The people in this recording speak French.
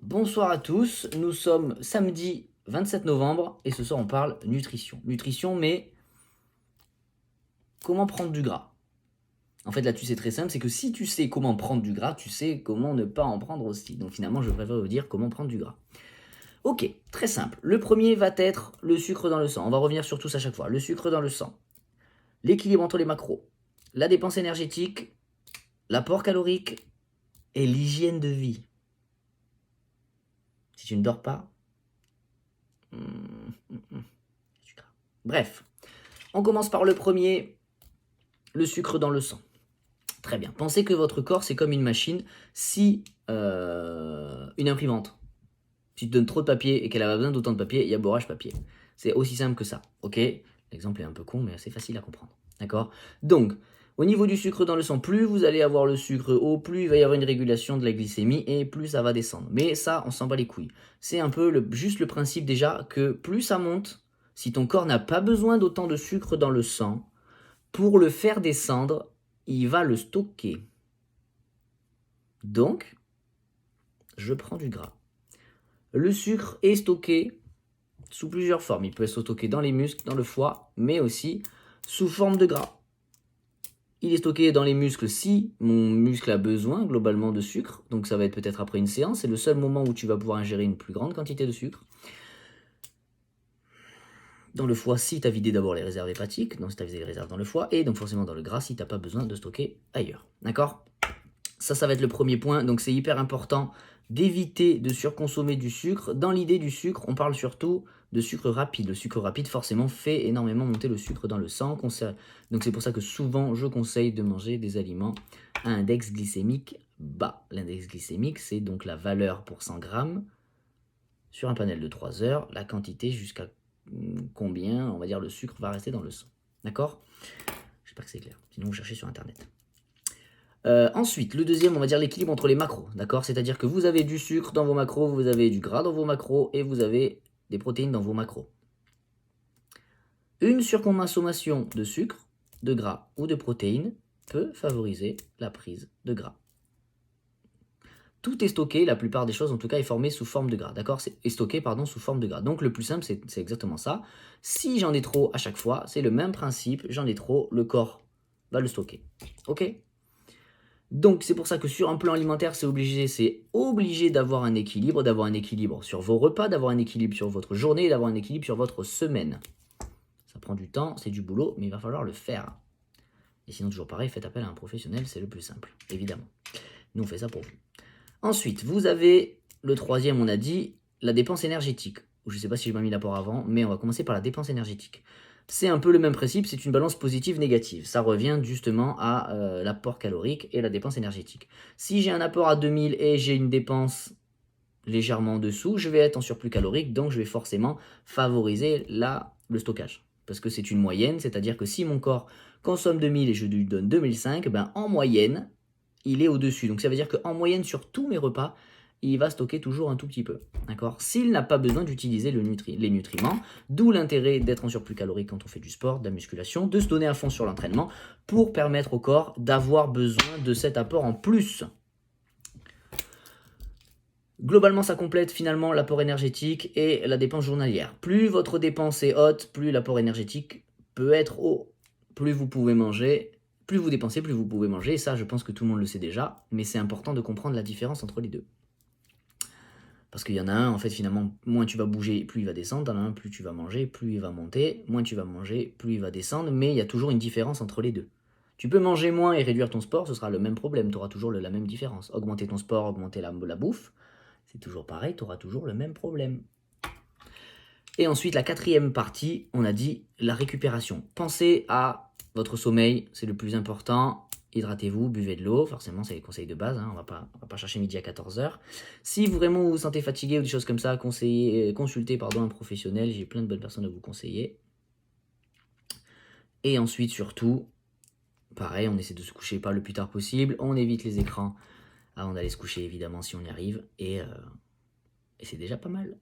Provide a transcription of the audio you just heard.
Bonsoir à tous, nous sommes samedi 27 novembre et ce soir on parle nutrition. Nutrition, mais comment prendre du gras? En fait là-dessus c'est très simple, c'est que si tu sais comment prendre du gras, tu sais comment ne pas en prendre aussi. Donc finalement je préfère vous dire comment prendre du gras. Ok, très simple. Le premier va être le sucre dans le sang. On va revenir sur tout ça à chaque fois. Le sucre dans le sang, l'équilibre entre les macros, la dépense énergétique, l'apport calorique et l'hygiène de vie. Si tu ne dors pas, bref, on commence par le premier, le sucre dans le sang. Très bien. Pensez que votre corps, c'est comme une machine. Si une imprimante, tu te donnes trop de papier et qu'elle a besoin d'autant de papier, il y a borrage papier. C'est aussi simple que ça, ok? L'exemple est un peu con, mais c'est facile à comprendre, d'accord? Donc, au niveau du sucre dans le sang, plus vous allez avoir le sucre haut, plus il va y avoir une régulation de la glycémie et plus ça va descendre. Mais ça, on s'en bat les couilles. C'est un peu juste le principe déjà que plus ça monte, si ton corps n'a pas besoin d'autant de sucre dans le sang, pour le faire descendre, il va le stocker. Donc, je prends du gras. Le sucre est stocké sous plusieurs formes. Il peut être stocké dans les muscles, dans le foie, mais aussi sous forme de gras. Il est stocké dans les muscles si mon muscle a besoin globalement de sucre. Donc ça va être peut-être après une séance. C'est le seul moment où tu vas pouvoir ingérer une plus grande quantité de sucre. Dans le foie, si tu as vidé d'abord les réserves hépatiques, donc si tu as vidé les réserves dans le foie, et donc forcément dans le gras si tu n'as pas besoin de stocker ailleurs. D'accord ? Ça va être le premier point. Donc c'est hyper important d'éviter de surconsommer du sucre. Dans l'idée du sucre, on parle surtout de sucre rapide. Le sucre rapide, forcément, fait énormément monter le sucre dans le sang. Donc c'est pour ça que souvent, je conseille de manger des aliments à index glycémique bas. L'index glycémique, c'est donc la valeur pour 100 grammes sur un panel de 3 heures, la quantité jusqu'à combien, on va dire, le sucre va rester dans le sang. D'accord ? J'espère que c'est clair. Sinon, vous cherchez sur Internet. Ensuite, le deuxième, on va dire l'équilibre entre les macros, d'accord? C'est-à-dire que vous avez du sucre dans vos macros, vous avez du gras dans vos macros et vous avez des protéines dans vos macros. Une surconsommation de sucre, de gras ou de protéines peut favoriser la prise de gras. Tout est stocké, la plupart des choses en tout cas est formé sous forme de gras, d'accord? Est stocké, sous forme de gras. Donc le plus simple, c'est exactement ça. Si j'en ai trop à chaque fois, c'est le même principe, j'en ai trop, le corps va le stocker. Ok? Donc c'est pour ça que sur un plan alimentaire, c'est obligé d'avoir un équilibre sur vos repas, d'avoir un équilibre sur votre journée, d'avoir un équilibre sur votre semaine. Ça prend du temps, c'est du boulot, mais il va falloir le faire. Et sinon, toujours pareil, faites appel à un professionnel, c'est le plus simple, évidemment. Nous, on fait ça pour vous. Ensuite, vous avez le troisième, on a dit, la dépense énergétique. Je ne sais pas si j'ai pas mis l'apport avant, mais on va commencer par la dépense énergétique. C'est un peu le même principe, c'est une balance positive-négative. Ça revient justement à l'apport calorique et la dépense énergétique. Si j'ai un apport à 2000 et j'ai une dépense légèrement en dessous, je vais être en surplus calorique, donc je vais forcément favoriser le stockage. Parce que c'est une moyenne, c'est-à-dire que si mon corps consomme 2000 et je lui donne 2005, ben en moyenne, il est au-dessus. Donc ça veut dire qu'en moyenne, sur tous mes repas, il va stocker toujours un tout petit peu. D'accord ? S'il n'a pas besoin d'utiliser les nutriments, d'où l'intérêt d'être en surplus calorique quand on fait du sport, de la musculation, de se donner à fond sur l'entraînement pour permettre au corps d'avoir besoin de cet apport en plus. Globalement, ça complète finalement l'apport énergétique et la dépense journalière. Plus votre dépense est haute, plus l'apport énergétique peut être haut. Plus vous pouvez manger, plus vous dépensez, plus vous pouvez manger. Et ça, je pense que tout le monde le sait déjà, mais c'est important de comprendre la différence entre les deux. Parce qu'il y en a un, en fait, finalement, moins tu vas bouger, plus il va descendre. Dans un, plus tu vas manger, plus il va monter. Moins tu vas manger, plus il va descendre. Mais il y a toujours une différence entre les deux. Tu peux manger moins et réduire ton sport, ce sera le même problème. Tu auras toujours la même différence. Augmenter ton sport, augmenter la bouffe, c'est toujours pareil, tu auras toujours le même problème. Et ensuite, la quatrième partie, on a dit la récupération. Pensez à votre sommeil, c'est le plus important. Hydratez-vous, buvez de l'eau, forcément c'est les conseils de base, hein. On va pas chercher midi à 14h. Si vraiment vous vous sentez fatigué ou des choses comme ça, consultez un professionnel, j'ai plein de bonnes personnes à vous conseiller. Et ensuite surtout, pareil, on essaie de se coucher pas le plus tard possible, on évite les écrans avant d'aller se coucher évidemment si on y arrive, et c'est déjà pas mal.